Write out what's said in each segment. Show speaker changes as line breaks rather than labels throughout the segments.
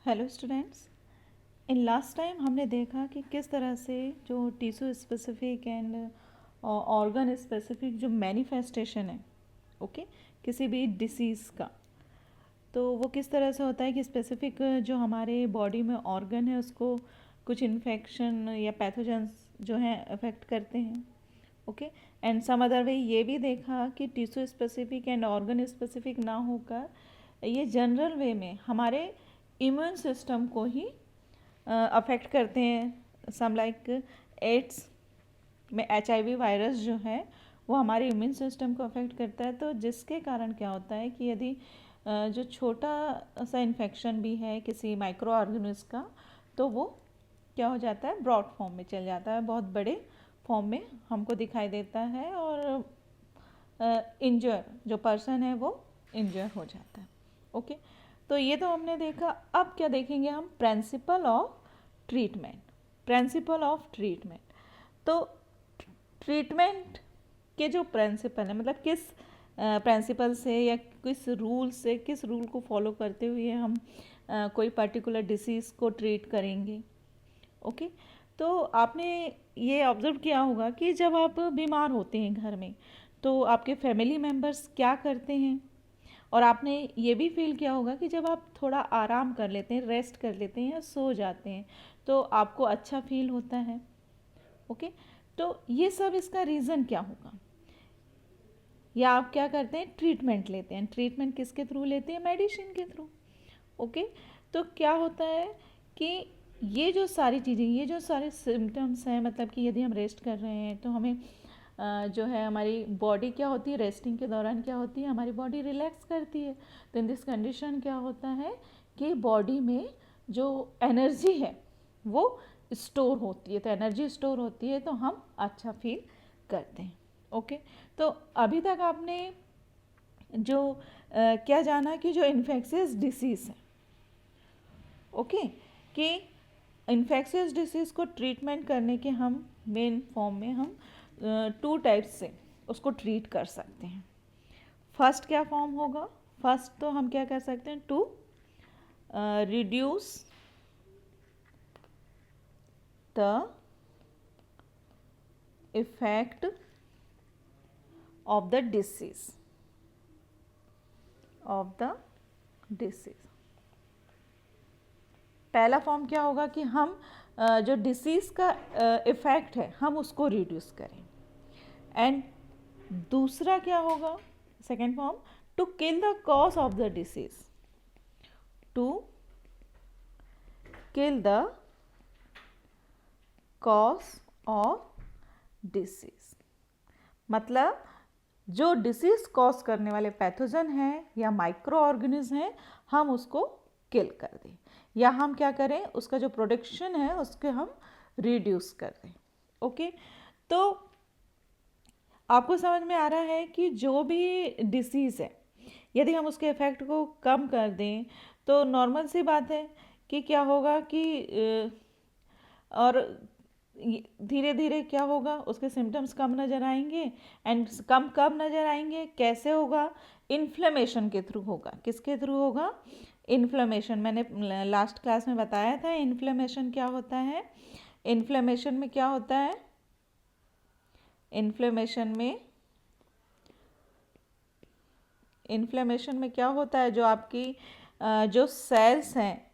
Hello students. In last time हमने देखा कि किस तरह से जो tissue specific and organ specific जो मैनिफेस्टेशन है ओके किसी भी डिसीज़ का, तो वो किस तरह से होता है कि स्पेसिफिक जो हमारे बॉडी में ऑर्गन है उसको कुछ इन्फेक्शन या पैथोजेंस जो हैं अफेक्ट करते हैं। Okay and some other way ये भी देखा कि tissue specific and organ specific ना होकर ये जनरल वे में हमारे इम्यून सिस्टम को ही अफेक्ट करते हैं। सम लाइक एड्स में HIV वायरस जो है वो हमारे इम्यून सिस्टम को अफेक्ट करता है, तो जिसके कारण क्या होता है कि यदि जो छोटा सा इन्फेक्शन भी है किसी माइक्रो ऑर्गेनिज्म का, तो वो क्या हो जाता है, ब्रॉड फॉर्म में चल जाता है, बहुत बड़े फॉर्म में हमको दिखाई देता है और इंजर जो पर्सन है वो इंजर हो जाता है। ओके तो ये तो हमने देखा। अब क्या देखेंगे हम, principle of treatment. Principle of treatment, तो ट्रीटमेंट के जो प्रिंसिपल है, मतलब किस प्रिंसिपल से या किस रूल से, किस रूल को फॉलो करते हुए हम कोई पर्टिकुलर डिसीज़ को ट्रीट करेंगे। ओके तो आपने ये ऑब्ज़र्व किया होगा कि जब आप बीमार होते हैं घर में, तो आपके फैमिली मेम्बर्स क्या करते हैं, और आपने ये भी फील किया होगा कि जब आप थोड़ा आराम कर लेते हैं, रेस्ट कर लेते हैं या सो जाते हैं, तो आपको अच्छा फील होता है। ओके तो ये सब इसका रीज़न क्या होगा, या आप क्या करते हैं, ट्रीटमेंट लेते हैं। ट्रीटमेंट किसके थ्रू लेते हैं, मेडिसिन के थ्रू। ओके तो क्या होता है कि ये जो सारी चीज़ें, ये जो सारे सिम्टम्स हैं, मतलब कि यदि हम रेस्ट कर रहे हैं तो हमें जो है हमारी बॉडी क्या होती है, रेस्टिंग के दौरान क्या होती है, हमारी बॉडी रिलैक्स करती है। तो इन दिस कंडीशन क्या होता है कि बॉडी में जो एनर्जी है वो स्टोर होती है, तो एनर्जी स्टोर होती है तो हम अच्छा फील करते हैं। ओके तो अभी तक आपने जो क्या जाना कि जो इन्फेक्शियस डिसीज़ है, ओके कि इन्फेक्शियस डिसीज़ को ट्रीटमेंट करने के हम मेन फॉर्म में हम 2 टाइप्स से उसको ट्रीट कर सकते हैं। फर्स्ट क्या फॉर्म होगा, फर्स्ट तो हम क्या कर सकते हैं, to reduce the effect of the disease, पहला फॉर्म क्या होगा कि हम जो डिसीज़ का इफ़ेक्ट है हम उसको रिड्यूस करें। एंड दूसरा क्या होगा, second form, to kill the cause of the disease, to kill the cause of disease, मतलब जो डिसीज़ कॉज करने वाले पैथोजन हैं या माइक्रो ऑर्गेनिज्म हैं हम उसको किल कर दें, या हम क्या करें, उसका जो प्रोडक्शन है उसके हम रिड्यूस कर दें। ओके तो आपको समझ में आ रहा है कि जो भी डिसीज़ है यदि हम उसके इफ़ेक्ट को कम कर दें तो नॉर्मल सी बात है कि क्या होगा कि और धीरे धीरे क्या होगा, उसके सिम्टम्स कम नज़र आएंगे। एंड कम कब नज़र आएंगे, कैसे होगा, इन्फ्लेमेशन के थ्रू होगा। किसके थ्रू होगा, इन्फ्लेमेशन। मैंने लास्ट क्लास में बताया था इन्फ्लेमेशन क्या होता है। इन्फ्लेमेशन में क्या होता है, इन्फ्लेमेशन में क्या होता है, जो आपकी जो सेल्स हैं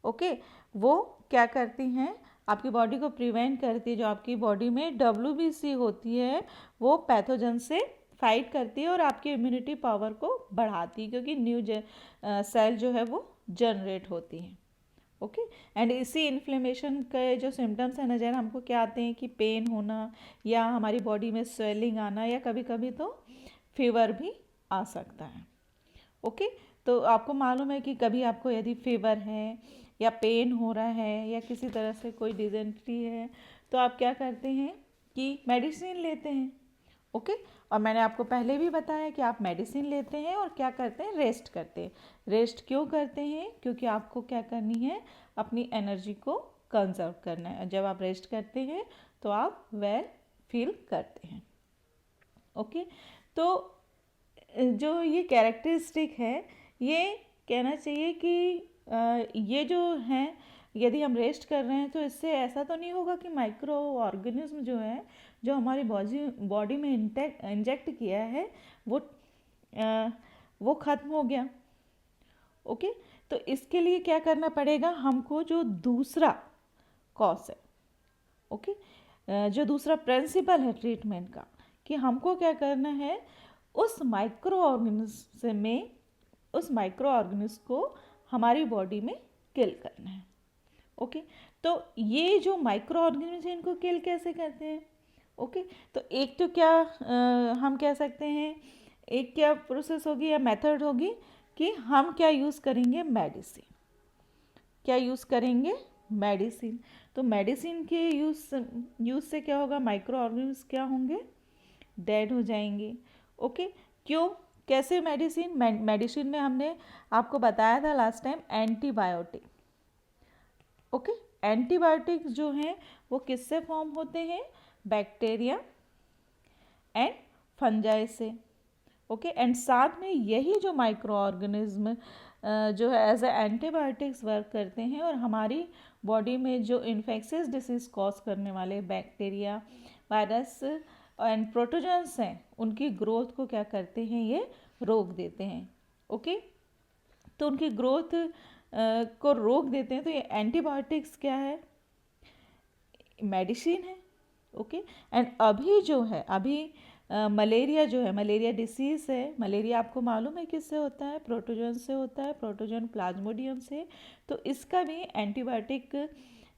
ओके वो क्या करती हैं, आपकी बॉडी को प्रिवेंट करती है। जो आपकी बॉडी में WBC होती है वो पैथोजन से फाइट करती है और आपकी इम्यूनिटी पावर को बढ़ाती है, क्योंकि न्यू सेल जो है वो जनरेट होती है। ओके एंड इसी इन्फ्लेमेशन के जो सिम्टम्स हैं नज़र हमको क्या आते हैं कि पेन होना, या हमारी बॉडी में स्वेलिंग आना, या कभी कभी तो फीवर भी आ सकता है। ओके तो आपको मालूम है कि कभी आपको यदि फीवर है या पेन हो रहा है या किसी तरह से कोई डिजेंट्री है तो आप क्या करते हैं कि मेडिसिन लेते हैं। ओके और मैंने आपको पहले भी बताया कि आप मेडिसिन लेते हैं और क्या करते हैं, रेस्ट करते हैं। रेस्ट क्यों करते हैं, क्योंकि आपको क्या करनी है, अपनी एनर्जी को कंजर्व करना है। जब आप रेस्ट करते हैं तो आप वेल फील करते हैं। ओके तो जो ये कैरेक्टरिस्टिक है, ये कहना चाहिए कि ये जो हैं, यदि हम रेस्ट कर रहे हैं तो इससे ऐसा तो नहीं होगा कि माइक्रो ऑर्गेनिज्म जो है, जो हमारी बॉडी में इंजेक्ट किया है, वो वो ख़त्म हो गया। ओके, तो इसके लिए क्या करना पड़ेगा हमको, जो दूसरा कॉज है, ओके, जो दूसरा प्रिंसिपल है ट्रीटमेंट का, कि हमको क्या करना है, उस माइक्रो ऑर्गेनिज्म को हमारी बॉडी में किल करना है। ओके, तो ये जो माइक्रो ऑर्गेनिज्म है, इनको किल कैसे करते हैं? ओके, तो एक तो क्या हम कह सकते हैं, एक क्या प्रोसेस होगी या मेथड होगी कि हम क्या यूज़ करेंगे, मेडिसिन। क्या यूज़ करेंगे? मेडिसिन। तो मेडिसिन के यूज़ से क्या होगा, माइक्रो ऑर्गेनिज्म क्या होंगे, डेड हो जाएंगे। ओके, क्यों, कैसे मेडिसिन में हमने आपको बताया था last time, antibiotic. Okay, antibiotics जो हैं वो किससे फॉर्म होते हैं, बैक्टीरिया एंड फंजाई से। ओके, एंड साथ में यही जो माइक्रो ऑर्गेनिज्म जो है एज ए एंटीबायोटिक्स वर्क करते हैं, और हमारी बॉडी में जो इन्फेक्शियस डिसीज़ कॉज करने वाले बैक्टीरिया, वायरस एंड प्रोटोजन्स हैं, उनकी ग्रोथ को क्या करते हैं, ये रोक देते हैं। ओके, तो उनकी ग्रोथ को रोक देते हैं। तो ये एंटीबायोटिक्स क्या है, मेडिसिन है। ओके, एंड अभी जो है, अभी मलेरिया जो है, मलेरिया डिसीज़ है, मलेरिया आपको मालूम है किससे होता है, प्रोटोजन से होता है, प्रोटोजन प्लाज्मोडियम से। तो इसका भी एंटीबायोटिक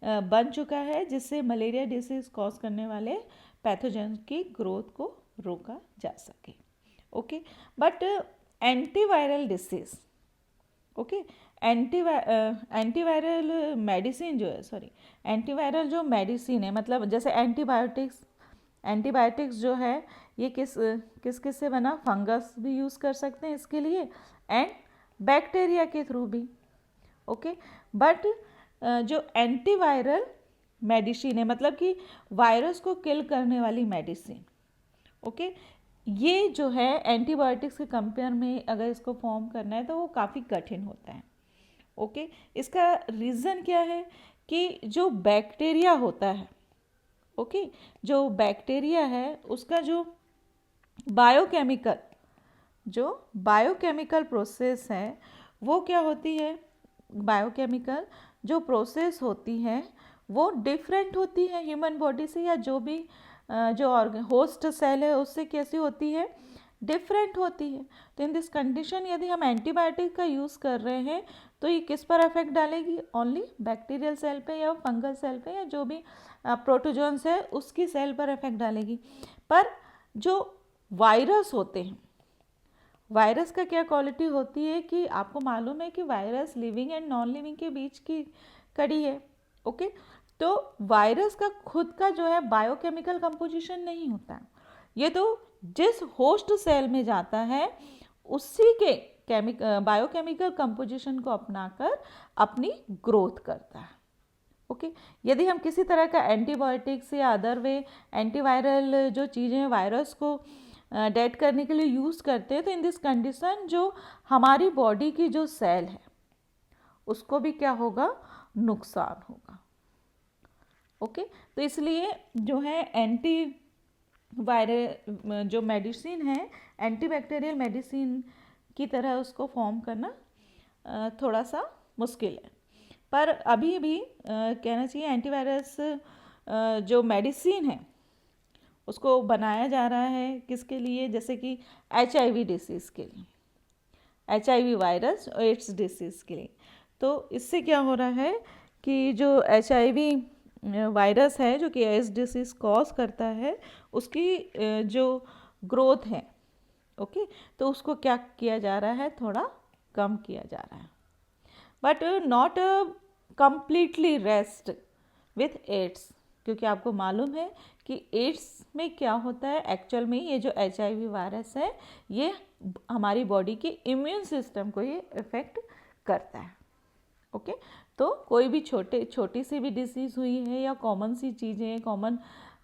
बन चुका है, जिससे मलेरिया डिसीज़ कॉज करने वाले पैथोजन की ग्रोथ को रोका जा सके। Okay, but antiviral disease, okay, antiviral medicine जो है, सॉरी, एंटीवायरल जो मेडिसिन है, मतलब जैसे एंटीबायोटिक्स जो है, ये किस किस से बना, फंगस भी यूज़ कर सकते हैं इसके लिए, एंड बैक्टीरिया के थ्रू भी। ओके, बट जो एंटीवायरल मेडिसिन है, मतलब कि वायरस को किल करने वाली मेडिसिन, ओके, ये जो है एंटीबायोटिक्स के कंपेयर में अगर इसको फॉर्म करना है तो वो काफ़ी कठिन होता है। ओके, इसका रीज़न क्या है कि जो बैक्टीरिया होता है, ओके, जो बैक्टीरिया है उसका जो बायोकेमिकल प्रोसेस है, वो क्या होती है, बायोकेमिकल जो प्रोसेस होती है वो डिफरेंट होती है ह्यूमन बॉडी से, या जो भी जो होस्ट सेल है उससे कैसी होती है, डिफरेंट होती है। तो इन दिस कंडीशन यदि हम एंटीबायोटिक का यूज़ कर रहे हैं तो ये किस पर इफेक्ट डालेगी, ओनली बैक्टीरियल सेल पे या फंगल सेल पे, या जो भी प्रोटोजोन्स है उसकी सेल पर इफेक्ट डालेगी। पर जो वायरस होते हैं, वायरस का क्या क्वालिटी होती है कि आपको मालूम है कि virus living and non living के बीच की कड़ी है। ओके, तो वायरस का खुद का जो है बायोकेमिकल कंपोजिशन नहीं होता है, ये तो जिस होस्ट सेल में जाता है उसी के बायोकेमिकल कंपोजिशन को अपनाकर अपनी ग्रोथ करता है। ओके, यदि हम किसी तरह का एंटीबायोटिक्स या अदर वे एंटीवायरल जो चीज़ें वायरस को डेड करने के लिए यूज़ करते हैं, तो इन दिस कंडीशन जो हमारी बॉडी की जो सेल है उसको भी क्या होगा, नुकसान होगा। ओके, तो इसलिए जो है एंटीवायरल जो मेडिसिन है, एंटीबैक्टीरियल मेडिसिन की तरह उसको फॉर्म करना थोड़ा सा मुश्किल है। पर अभी भी कहना चाहिए एंटीवायरस जो मेडिसिन है उसको बनाया जा रहा है, किसके लिए, जैसे कि HIV डिसीज़ के लिए, HIV वायरस और एड्स डिसीज़ के लिए। तो इससे क्या हो रहा है कि जो HIV वायरस है जो कि एड्स डिसीज़ कॉज करता है, उसकी जो ग्रोथ है, ओके, तो उसको क्या किया जा रहा है, थोड़ा कम किया जा रहा है, but not completely rest with AIDS, क्योंकि आपको मालूम है कि एड्स में क्या होता है, एक्चुअल में ये जो HIV वायरस है ये हमारी बॉडी के इम्यून सिस्टम को ये इफ़ेक्ट करता है। ओके, तो कोई भी छोटी सी भी डिसीज़ हुई है या कॉमन सी चीज़ें, कॉमन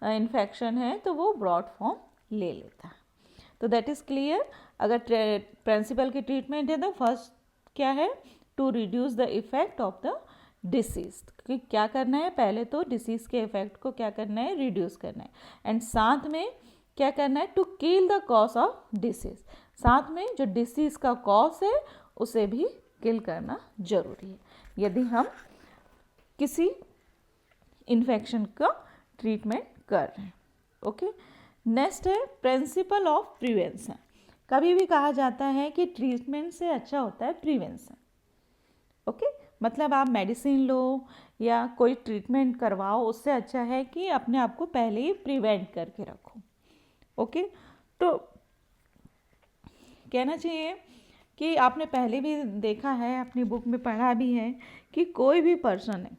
इन्फेक्शन है, तो वो ब्रॉड फॉर्म ले लेता है। तो दैट इज़ क्लियर। अगर प्रिंसिपल की ट्रीटमेंट है तो फर्स्ट क्या है, to reduce the effect of the disease. कि क्या करना है, पहले तो डिसीज के इफेक्ट को क्या करना है, रिड्यूस करना है, एंड साथ में क्या करना है, to kill the cause of disease. साथ में जो डिसीज का कॉज है उसे भी किल करना जरूरी है यदि हम किसी इन्फेक्शन का ट्रीटमेंट कर रहे हैं। ओके, नेक्स्ट है प्रिंसिपल ऑफ प्रिवेंशन। कभी भी कहा जाता है कि ट्रीटमेंट से अच्छा होता है प्रिवेंशन। ओके, मतलब आप मेडिसिन लो या कोई ट्रीटमेंट करवाओ, उससे अच्छा है कि अपने आप को पहले ही प्रिवेंट करके रखो। ओके, तो कहना चाहिए कि आपने पहले भी देखा है, अपनी बुक में पढ़ा भी है कि कोई भी पर्सन है,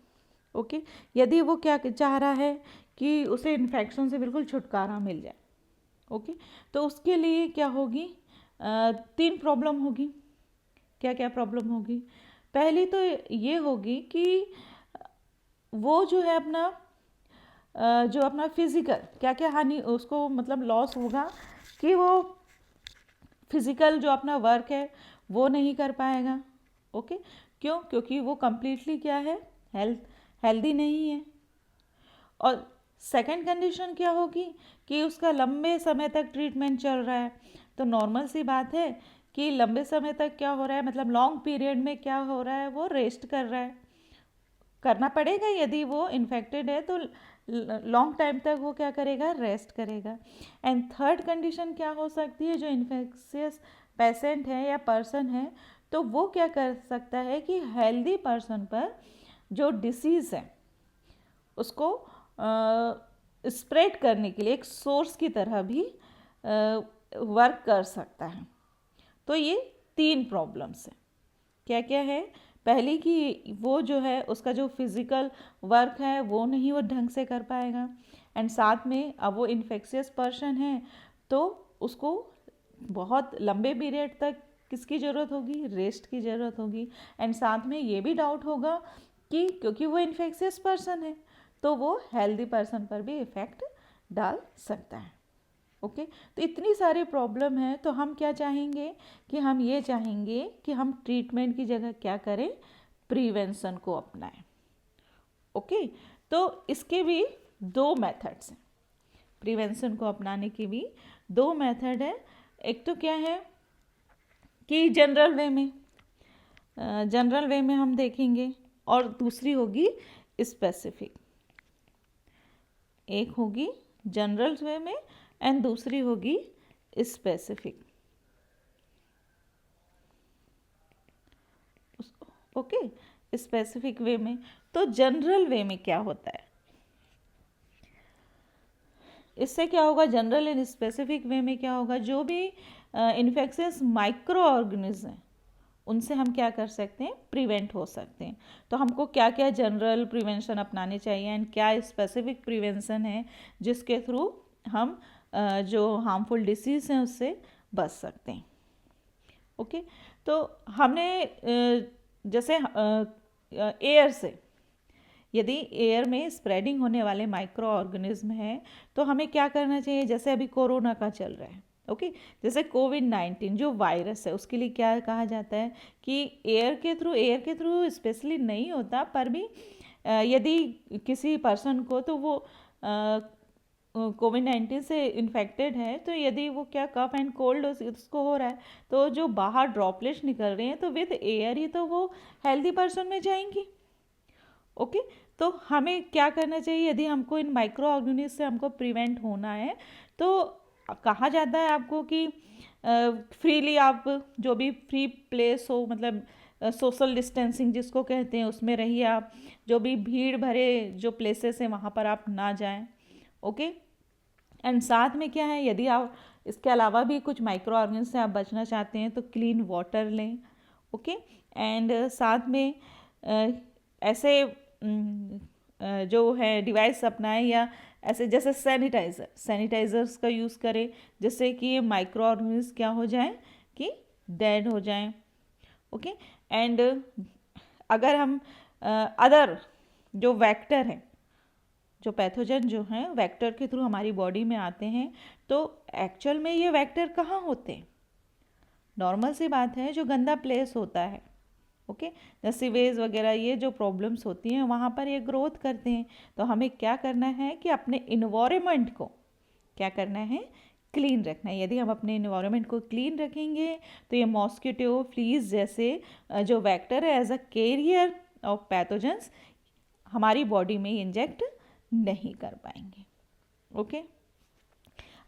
ओके, यदि वो क्या चाह रहा है कि उसे इन्फेक्शन से बिल्कुल छुटकारा मिल जाए, ओके, तो उसके लिए क्या होगी, 3 प्रॉब्लम होगी। क्या क्या प्रॉब्लम होगी? पहली तो ये होगी कि वो जो है अपना फिजिकल क्या क्या हानि उसको मतलब लॉस होगा कि वो फिजिकल जो अपना वर्क है वो नहीं कर पाएगा। ओके, क्यों? क्योंकि वो कंप्लीटली क्या है, हेल्दी नहीं है। और सेकंड कंडीशन क्या होगी कि उसका लंबे समय तक ट्रीटमेंट चल रहा है। तो नॉर्मल सी बात है कि लंबे समय तक क्या हो रहा है, मतलब लॉन्ग पीरियड में क्या हो रहा है, वो रेस्ट कर रहा है, करना पड़ेगा। यदि वो इन्फेक्टेड है तो लॉन्ग टाइम तक वो क्या करेगा, रेस्ट करेगा। एंड थर्ड कंडीशन क्या हो सकती है, जो इन्फेक्शियस पेशेंट है या पर्सन है, तो वो क्या कर सकता है कि हेल्दी पर्सन पर जो डिसीज़ है उसको स्प्रेड करने के लिए एक सोर्स की तरह भी वर्क कर सकता है। तो ये 3 प्रॉब्लम्स हैं। क्या क्या है? पहली कि वो जो है उसका जो फिज़िकल वर्क है वो नहीं वो ढंग से कर पाएगा, एंड साथ में अब वो इन्फेक्शियस पर्सन है तो उसको बहुत लंबे पीरियड तक किसकी ज़रूरत होगी, रेस्ट की ज़रूरत होगी। एंड साथ में ये भी डाउट होगा कि क्योंकि वो इन्फेक्शियस पर्सन है तो वो हेल्दी पर्सन पर भी इफ़ेक्ट डाल सकता है। ओके, तो इतनी सारी प्रॉब्लम है, तो हम क्या चाहेंगे कि हम ये चाहेंगे कि हम ट्रीटमेंट की जगह क्या करें, प्रिवेंशन को अपनाएं। ओके, तो इसके भी 2 मेथड्स हैं, प्रिवेंशन को अपनाने के भी 2 मेथड है। एक तो क्या है कि जनरल वे में हम देखेंगे, और दूसरी होगी स्पेसिफिक। एक होगी जनरल वे में एंड दूसरी होगी स्पेसिफिक। ओके, स्पेसिफिक वे में, तो जनरल वे में क्या होता है, इससे क्या होगा, जनरल एंड स्पेसिफिक वे में क्या होगा, जो भी इन्फेक्शियस माइक्रो ऑर्गेनिज्म हैं उनसे हम क्या कर सकते हैं, प्रिवेंट हो सकते हैं। तो हमको क्या क्या जनरल प्रिवेंशन अपनाने चाहिए एंड क्या स्पेसिफिक प्रिवेंशन है जिसके थ्रू हम जो हार्मफुल डिसीज़ हैं उससे बच सकते हैं। ओके, तो हमने जैसे एयर से, यदि एयर में स्प्रेडिंग होने वाले माइक्रो ऑर्गेनिज्म हैं तो हमें क्या करना चाहिए, जैसे अभी कोरोना का चल रहा है, ओके, जैसे कोविड-19 जो वायरस है उसके लिए क्या कहा जाता है कि एयर के थ्रू स्पेशली नहीं होता, पर भी यदि किसी पर्सन को तो वो कोविड-19 से इन्फेक्टेड है, तो यदि वो क्या कफ एंड कोल्ड उसको हो रहा है तो जो बाहर ड्रॉपलेट्स निकल रहे हैं तो विद एयर ही तो वो हेल्दी पर्सन में जाएंगी। ओके, तो हमें क्या करना चाहिए, यदि हमको इन माइक्रो ऑर्गेनिज्म से हमको प्रिवेंट होना है तो कहा जाता है आपको कि फ्रीली आप जो भी फ्री प्लेस हो, मतलब सोशल डिस्टेंसिंग जिसको कहते हैं उसमें रहिए आप, जो भी भीड़ भरे जो प्लेसेस हैं वहाँ पर आप ना जाएं। ओके, एंड साथ में क्या है, यदि आप इसके अलावा भी कुछ माइक्रो ऑर्गेनिज्म से आप बचना चाहते हैं तो क्लीन वाटर लें। ओके, एंड साथ में ऐसे जो है डिवाइस अपनाएं, या ऐसे जैसे सैनिटाइजर्स का यूज़ करें जिससे कि ये माइक्रो ऑर्गेनिज्म क्या हो जाए कि डेड हो जाएं। ओके, एंड अगर हम अदर जो वेक्टर हैं, जो पैथोजन जो हैं वेक्टर के थ्रू हमारी बॉडी में आते हैं, तो एक्चुअल में ये वेक्टर कहाँ होते हैं, नॉर्मल सी बात है जो गंदा प्लेस होता है, ओके, जैसे सीवेज वगैरह ये जो प्रॉब्लम्स होती हैं वहाँ पर ये ग्रोथ करते हैं। तो हमें क्या करना है कि अपने इन्वायरमेंट को क्या करना है, क्लीन रखना है। यदि हम अपने इन्वायरमेंट को क्लीन रखेंगे तो ये मॉस्किटो, फ्लीज जैसे जो वेक्टर है as a carrier of pathogens हमारी बॉडी में इंजेक्ट नहीं कर पाएंगे। ओके,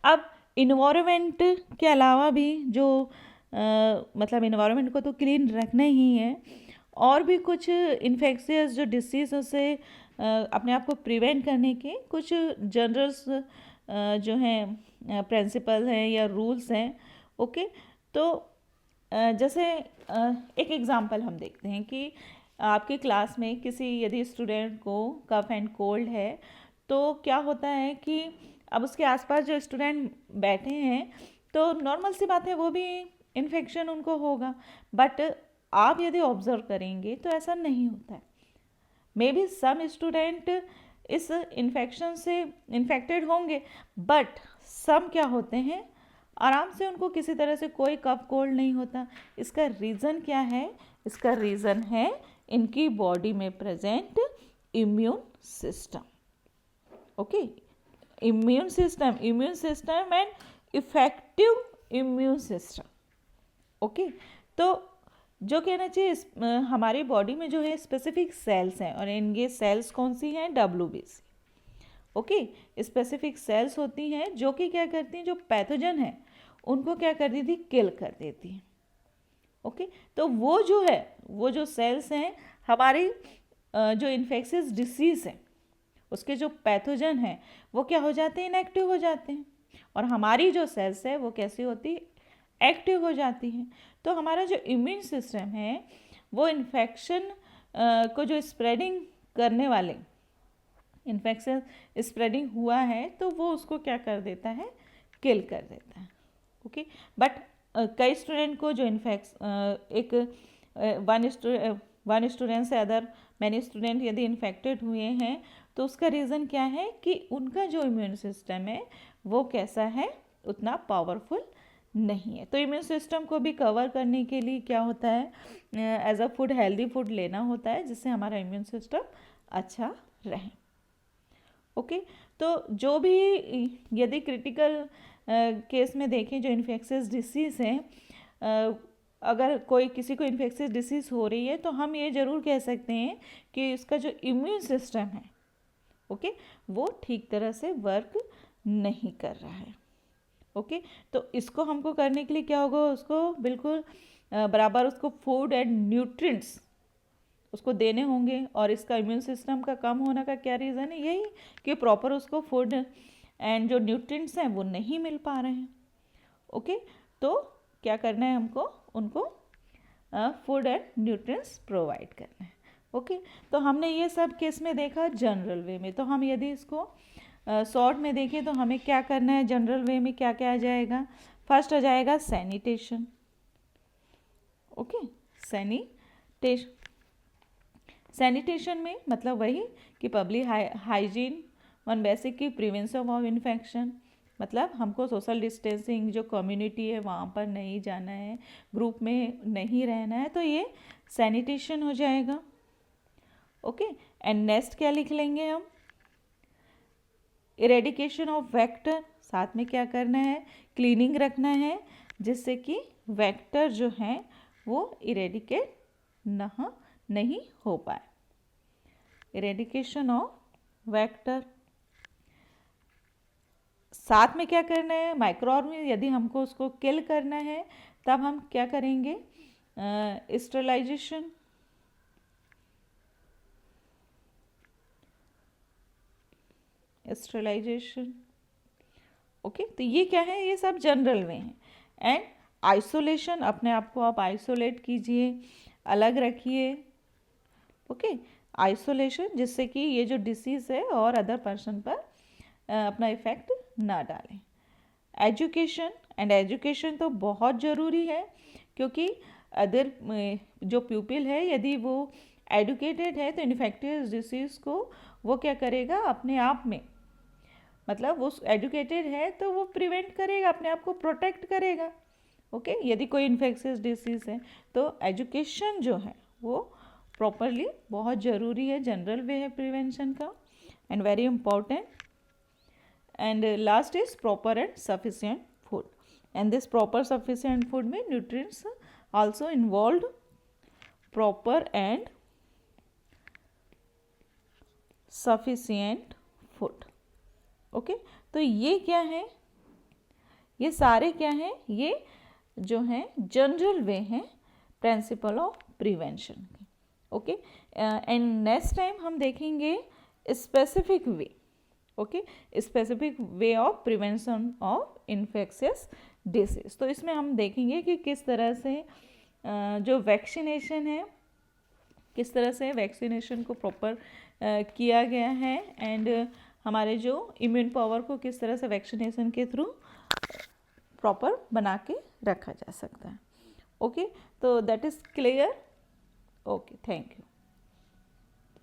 अब इन्वायरमेंट के अलावा भी जो मतलब इन्वायरमेंट को तो क्लीन रखना ही है, और भी कुछ इन्फेक्शियस जो डिसीज़ से अपने आप को प्रिवेंट करने के कुछ जनरल्स जो हैं प्रिंसिपल हैं या रूल्स हैं। ओके, तो जैसे एक एग्जांपल हम देखते हैं कि आपके क्लास में किसी यदि स्टूडेंट को कफ एंड कोल्ड है तो क्या होता है कि अब उसके आसपास जो स्टूडेंट बैठे हैं तो नॉर्मल सी बात है वो भी इन्फेक्शन उनको होगा, बट आप यदि ऑब्जर्व करेंगे तो ऐसा नहीं होता है। मे बी सम स्टूडेंट इस इन्फेक्शन से इन्फेक्टेड होंगे, बट सम क्या होते हैं आराम से उनको किसी तरह से कोई कफ कोल्ड नहीं होता। इसका रीज़न क्या है? इसका रीज़न है इनकी बॉडी में present immune system. Okay, immune system and effective immune system. Okay, तो जो कहना चाहिए हमारी बॉडी में जो है स्पेसिफिक सेल्स हैं, और इनके सेल्स कौन सी हैं? WBC। ओके, स्पेसिफिक सेल्स होती हैं जो कि क्या करती हैं, जो पैथोजन है उनको क्या कर देती, किल कर देती हैं। ओके, तो वो जो है वो जो सेल्स हैं हमारी जो इन्फेक्शियस डिसीज़ है उसके जो पैथोजन हैं वो क्या हो जाते हैं, इनएक्टिव हो जाते हैं, और हमारी जो सेल्स है वो कैसी होती है, एक्टिव हो जाती हैं। तो हमारा जो इम्यून सिस्टम है वो इन्फेक्शन को जो स्प्रेडिंग करने वाले इन्फेक्शन स्प्रेडिंग हुआ है तो वो उसको क्या कर देता है, किल कर देता है। ओके, बट कई स्टूडेंट को जो एक वन स्टूडेंट से अदर मैनी स्टूडेंट यदि इन्फेक्टेड हुए हैं तो उसका रीज़न क्या है कि उनका जो इम्यून सिस्टम है वो कैसा है, उतना पावरफुल नहीं है। तो इम्यून सिस्टम को भी कवर करने के लिए क्या होता है, as a food healthy food लेना होता है जिससे हमारा इम्यून सिस्टम अच्छा रहे। ओके, तो जो भी यदि क्रिटिकल केस में देखें जो इन्फेक्शियस डिसीज़ हैं, अगर कोई किसी को इन्फेक्शियस डिसीज़ हो रही है तो हम ये ज़रूर कह सकते हैं कि इसका जो इम्यून सिस्टम है ओके वो ठीक तरह से वर्क नहीं कर रहा है। ओके, तो इसको हमको करने के लिए क्या होगा, उसको बिल्कुल बराबर उसको फूड एंड न्यूट्रिएंट्स उसको देने होंगे। और इसका इम्यून सिस्टम का कम होने का क्या रीज़न है, यही कि प्रॉपर उसको फूड एंड जो न्यूट्रिएंट्स हैं वो नहीं मिल पा रहे हैं। ओके, तो क्या करना है हमको, उनको फूड एंड न्यूट्रिएंट्स प्रोवाइड करना है। ओके, तो हमने ये सब केस में देखा जनरल वे में। तो हम यदि इसको शॉर्ट में देखें तो हमें क्या करना है, जनरल वे में क्या क्या आ जाएगा, फर्स्ट आ जाएगा सैनिटेशन। ओके, सैनिटेशन में मतलब वही कि पब्लिक हाइजीन वन बेसिक की प्रिवेंशन ऑफ इन्फेक्शन, मतलब हमको सोशल डिस्टेंसिंग जो कम्युनिटी है वहाँ पर नहीं जाना है, ग्रुप में नहीं रहना है, तो ये सैनिटेशन हो जाएगा। ओके, एंड नेक्स्ट क्या लिख लेंगे हम, इरेडिकेशन ऑफ वेक्टर। साथ में क्या करना है, क्लीनिंग रखना है जिससे कि वेक्टर जो हैं वो इरेडिकेट नहीं हो पाए। Eradication of vector. साथ में क्या करना है, माइक्रो ऑर्गेनिज्म यदि हमको उसको किल करना है तब हम क्या करेंगे, स्टेरिलाइजेशन। स्टेरिलाइजेशन। ओके, तो ये क्या है, ये सब जनरल में है। एंड आइसोलेशन, अपने आप को आप आइसोलेट कीजिए, अलग रखिए। ओके, आइसोलेशन जिससे कि ये जो डिसीज़ है और अदर पर्सन पर अपना इफेक्ट ना डालें। एजुकेशन, एंड एजुकेशन तो बहुत ज़रूरी है क्योंकि अदर जो प्यूपिल है यदि वो एडुकेटेड है तो इन्फेक्टियस डिसीज़ को वो क्या करेगा, अपने आप में, मतलब वो एजुकेटेड है तो वो प्रिवेंट करेगा, अपने आप को प्रोटेक्ट करेगा। ओके, यदि कोई इन्फेक्शियस डिसीज़ है तो एजुकेशन जो है वो प्रॉपरली बहुत ज़रूरी है, जनरल वे है प्रिवेंशन का and very important. And last is proper and sufficient food. And this proper sufficient food में nutrients also involved. Proper and sufficient food. Okay, तो ये क्या है, ये सारे क्या हैं, ये जो हैं जनरल वे हैं प्रिंसिपल ऑफ प्रिवेंशन के. ओके, एंड नेक्स्ट टाइम हम देखेंगे specific way. Okay, specific way of prevention of infectious disease. तो इसमें हम देखेंगे कि किस तरह से जो वैक्सीनेशन है, किस तरह से वैक्सीनेशन को प्रॉपर किया गया है एंड हमारे जो इम्यून पावर को किस तरह से वैक्सीनेशन के थ्रू प्रॉपर बना के रखा जा सकता है. ओके, तो that is clear. Okay, thank you.